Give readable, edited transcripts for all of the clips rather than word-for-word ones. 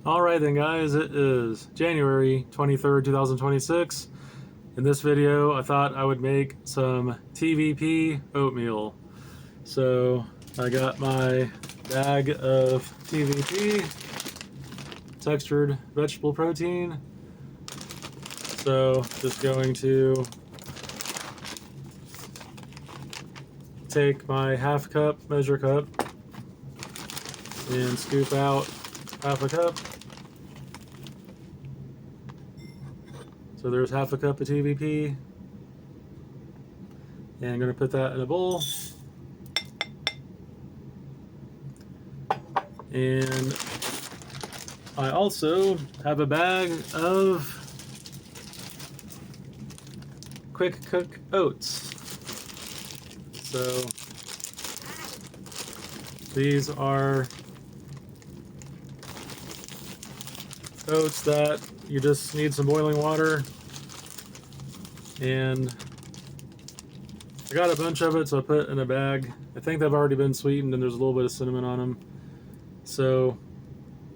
Alright then guys, it is January 23rd, 2026. In this video, I thought I would make some TVP oatmeal. So, I got my bag of TVP, textured vegetable protein. So, just going to take my half cup, measure cup, and scoop out half a cup. So there's half a cup of TVP, and I'm going to put that in a bowl. And I also have a bag of quick cook oats. So these are oats that you just need some boiling water, and I got a bunch of it, so I put in a bag. I think they've already been sweetened and there's a little bit of cinnamon on them. So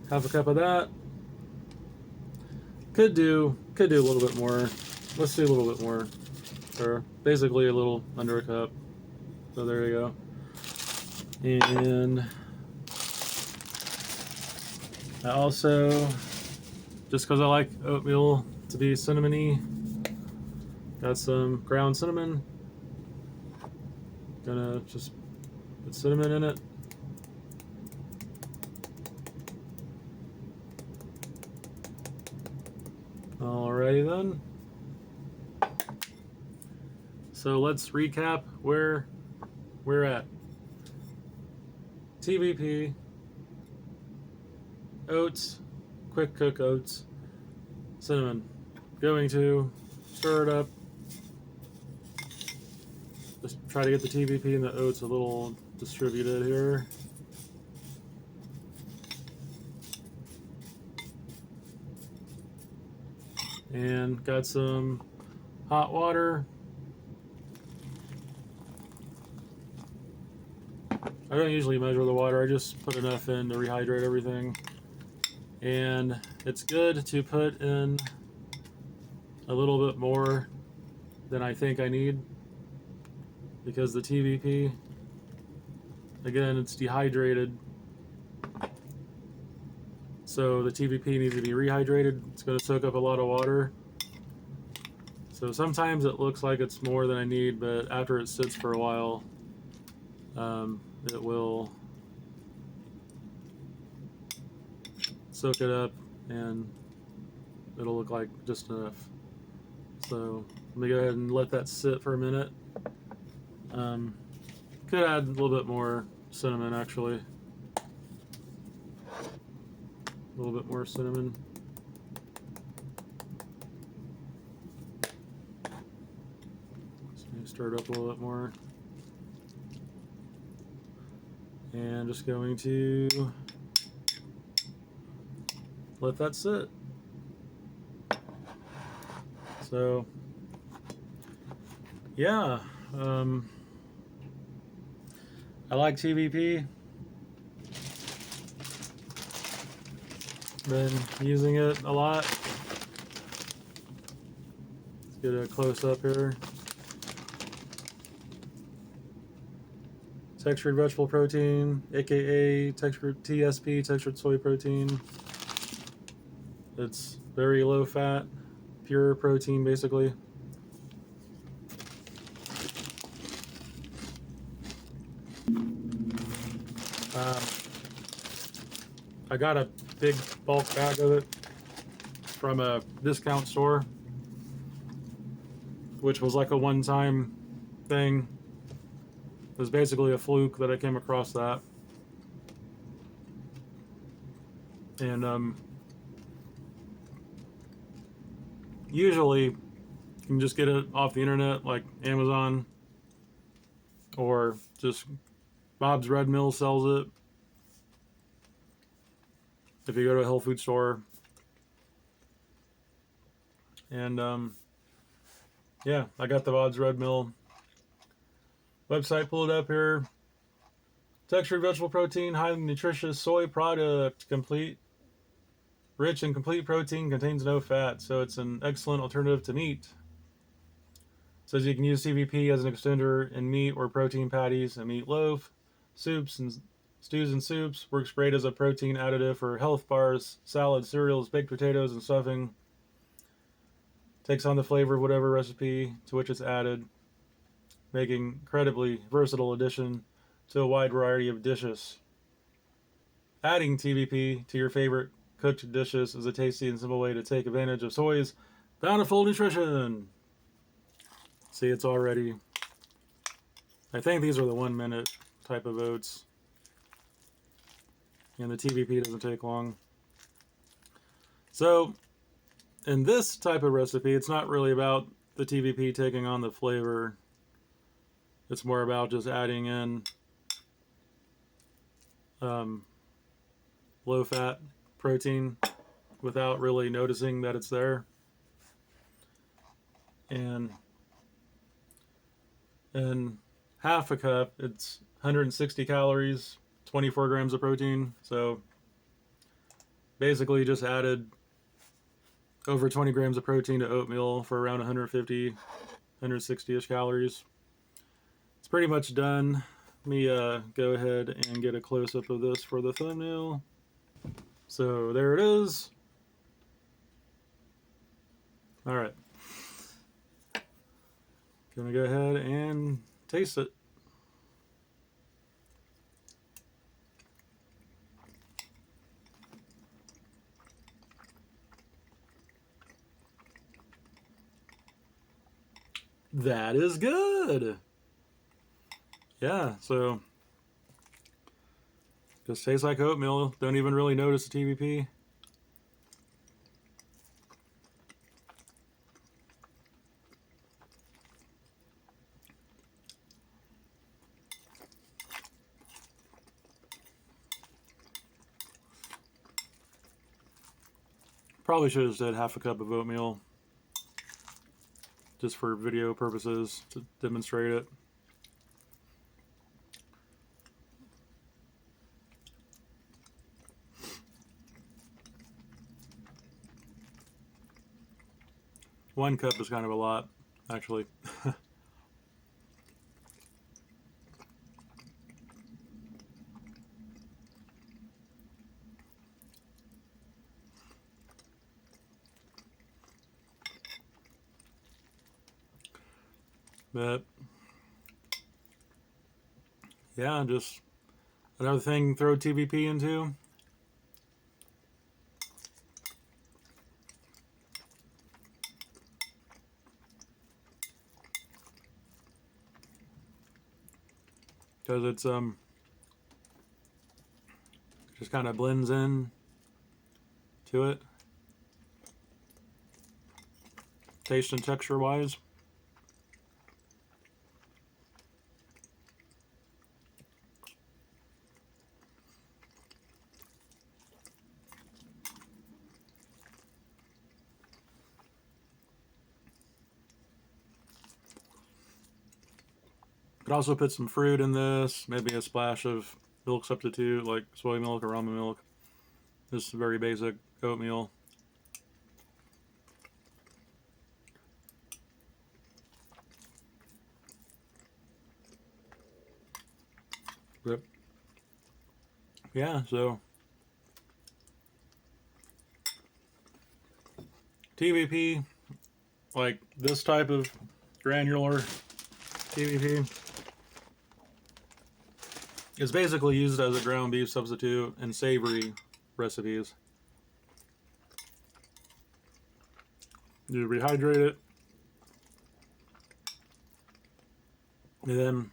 half a cup of that. Could do a little bit more. Let's do a little bit more. Or basically a little under a cup. So there you go. And I also, just because I like oatmeal to be cinnamony, got some ground cinnamon. Gonna just put cinnamon in it. Alrighty then. So let's recap where we're at. TVP, oats, quick cook oats, cinnamon. Going to stir it up. Just try to get the TVP and the oats a little distributed here. And got some hot water. I don't usually measure the water, I just put enough in to rehydrate everything. And it's good to put in a little bit more than I think I need, because the TVP, again, it's dehydrated. So the TVP needs to be rehydrated. It's going to soak up a lot of water. So sometimes it looks like it's more than I need, but after it sits for a while, it will soak it up and it'll look like just enough. So let me go ahead and let that sit for a minute. Could add a little bit more cinnamon actually. A little bit more cinnamon. So stir it up a little bit more. And just going to let that sit. So yeah, I like TVP. Been using it a lot. Let's get a close up here. Textured vegetable protein, aka textured TSP, textured soy protein. It's very low fat, pure protein basically. I got a big bulk bag of it from a discount store, which was like a one-time thing. It was basically a fluke that I came across that. And usually you can just get it off the internet, like Amazon, or just Bob's Red Mill sells it. If you go to a health food store. And yeah, I got the Bob's Red Mill website pulled up here. Textured vegetable protein, highly nutritious soy product, complete rich and complete protein, contains no fat, so it's an excellent alternative to meat. It says you can use TVP as an extender in meat or protein patties and meat loaf, soups and stews and soups. Works great as a protein additive for health bars, salads, cereals, baked potatoes, and stuffing. Takes on the flavor of whatever recipe to which it's added, making incredibly versatile addition to a wide variety of dishes. Adding TVP to your favorite cooked dishes is a tasty and simple way to take advantage of soy's bountiful nutrition. See, it's already, I think these are the 1 minute type of oats, and the TVP doesn't take long. So in this type of recipe, it's not really about the TVP taking on the flavor. It's more about just adding in low-fat protein without really noticing that it's there. And half a cup, it's 160 calories, 24 grams of protein. So basically just added over 20 grams of protein to oatmeal for around 150, 160-ish calories. It's pretty much done. Let me go ahead and get a close-up of this for the thumbnail. So there it is. All right. Gonna go ahead and taste it. That is good. Yeah, so just tastes like oatmeal. Don't even really notice the TVP. Probably should have said half a cup of oatmeal just for video purposes to demonstrate it. One cup is kind of a lot, actually. But yeah, just another thing throw TVP into. Because it's just kind of blends in to it, taste and texture wise. Could also put some fruit in this, maybe a splash of milk substitute like soy milk or almond milk. This is very basic oatmeal. But yeah, so TVP, like this type of granular TVP, is basically used as a ground beef substitute in savory recipes. You rehydrate it, and then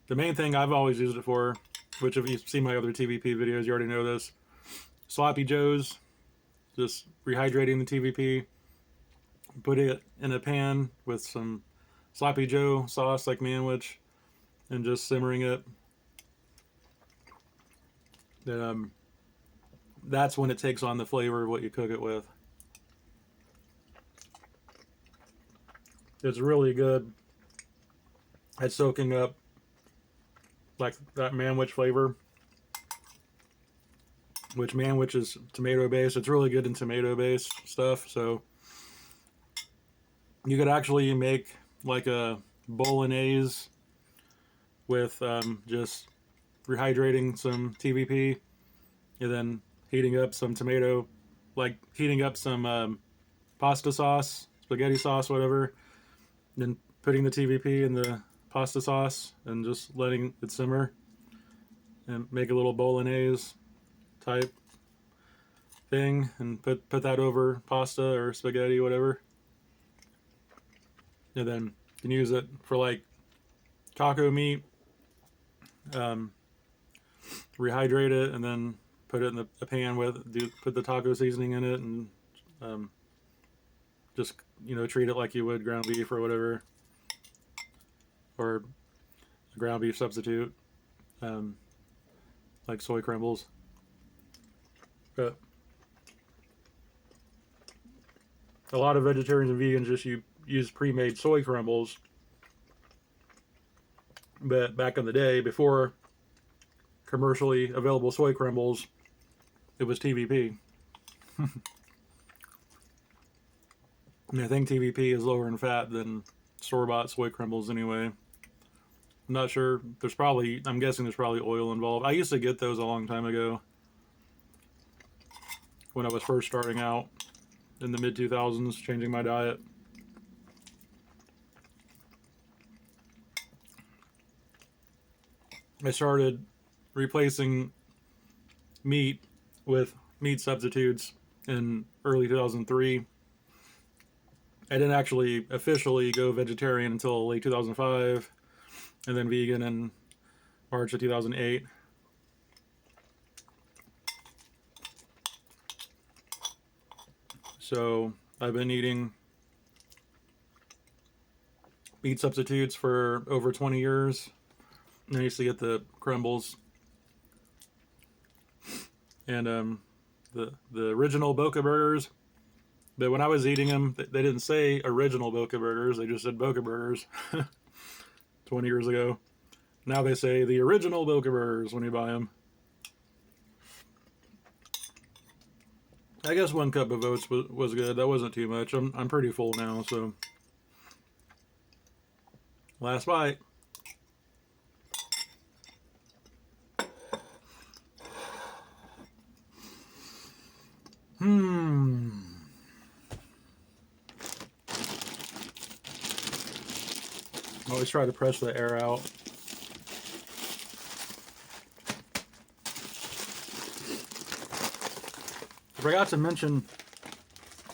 the main thing I've always used it for, which if you've seen my other TVP videos, you already know this, sloppy joes, just rehydrating the TVP, put it in a pan with some sloppy joe sauce like manwich, and just simmering it. That's when it takes on the flavor of what you cook it with. It's really good at soaking up like that manwich flavor. which manwich is tomato based. It's really good in tomato based stuff. So you could actually make like a bolognese with just rehydrating some TVP and then heating up some tomato, like heating up some pasta sauce, spaghetti sauce, whatever, then putting the TVP in the pasta sauce and just letting it simmer and make a little bolognese type thing and put that over pasta or spaghetti, whatever. And then you can use it for like taco meat, um, rehydrate it, and then put it in a pan put the taco seasoning in it, and um, just treat it like you would ground beef or whatever, or a ground beef substitute, um, like soy crumbles. But a lot of vegetarians and vegans just use pre-made soy crumbles. But back in the day, before commercially available soy crumbles, it was TVP. And I think TVP is lower in fat than store-bought soy crumbles anyway. I'm not sure. I'm guessing there's probably oil involved. I used to get those a long time ago when I was first starting out in the mid-2000s, changing my diet. I started replacing meat with meat substitutes in early 2003. I didn't actually officially go vegetarian until late 2005, and then vegan in March of 2008. So I've been eating meat substitutes for over 20 years. I used to get the crumbles and the original Boca Burgers. But when I was eating them, they didn't say original Boca Burgers. They just said Boca Burgers 20 years ago. Now they say the original Boca Burgers when you buy them. I guess 1 cup of oats was good. That wasn't too much. I'm pretty full now, so last bite. Always try to press the air out. I forgot to mention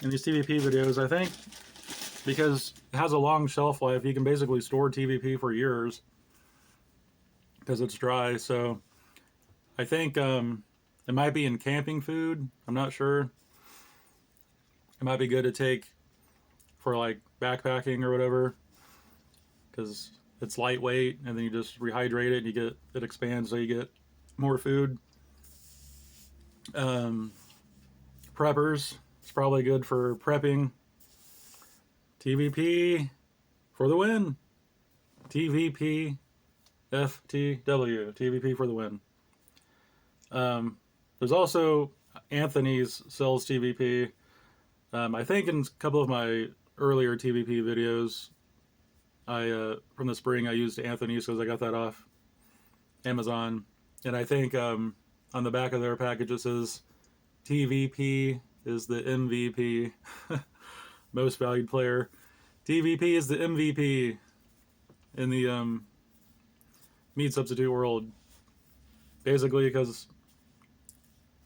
in these TVP videos, I think because it has a long shelf life, you can basically store TVP for years because it's dry. So I think it might be in camping food. I'm not sure. It might be good to take for like backpacking or whatever, because it's lightweight, and then you just rehydrate it and it expands, so you get more food. Preppers, it's probably good for prepping. TVP for the win. TVP FTW. TVP for the win. There's also Anthony's sells TVP. I think in a couple of my earlier TVP videos, from the spring, I used Anthony's because I got that off Amazon. And I think on the back of their package it says TVP is the MVP, most valued player. TVP is the MVP in the meat substitute world. Basically because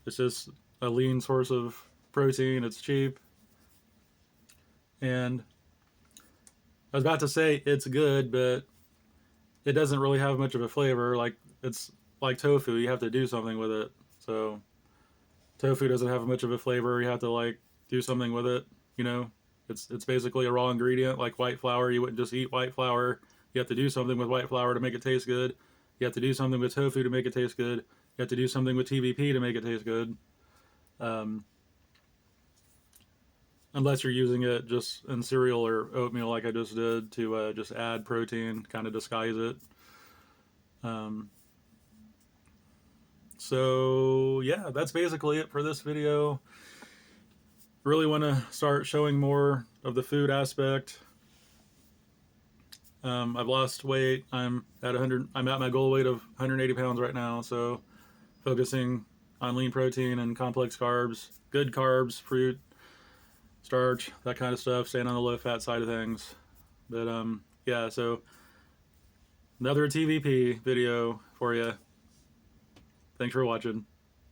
it's just a lean source of protein, it's cheap. And I was about to say it's good, but it doesn't really have much of a flavor. Like, it's like tofu, you have to do something with it. So tofu doesn't have much of a flavor. You have to like do something with it, you know. It's basically a raw ingredient like white flour. You wouldn't just eat white flour. You have to do something with white flour to make it taste good. You have to do something with tofu to make it taste good. You have to do something with TVP to make it taste good. Unless you're using it just in cereal or oatmeal like I just did to just add protein, kind of disguise it. So yeah, that's basically it for this video. Really want to start showing more of the food aspect. I've lost weight. I'm at 100. I'm at my goal weight of 180 pounds right now. So focusing on lean protein and complex carbs, good carbs, fruit, starch, that kind of stuff. Staying on the low fat side of things. But yeah. So another TVP video for you. Thanks for watching.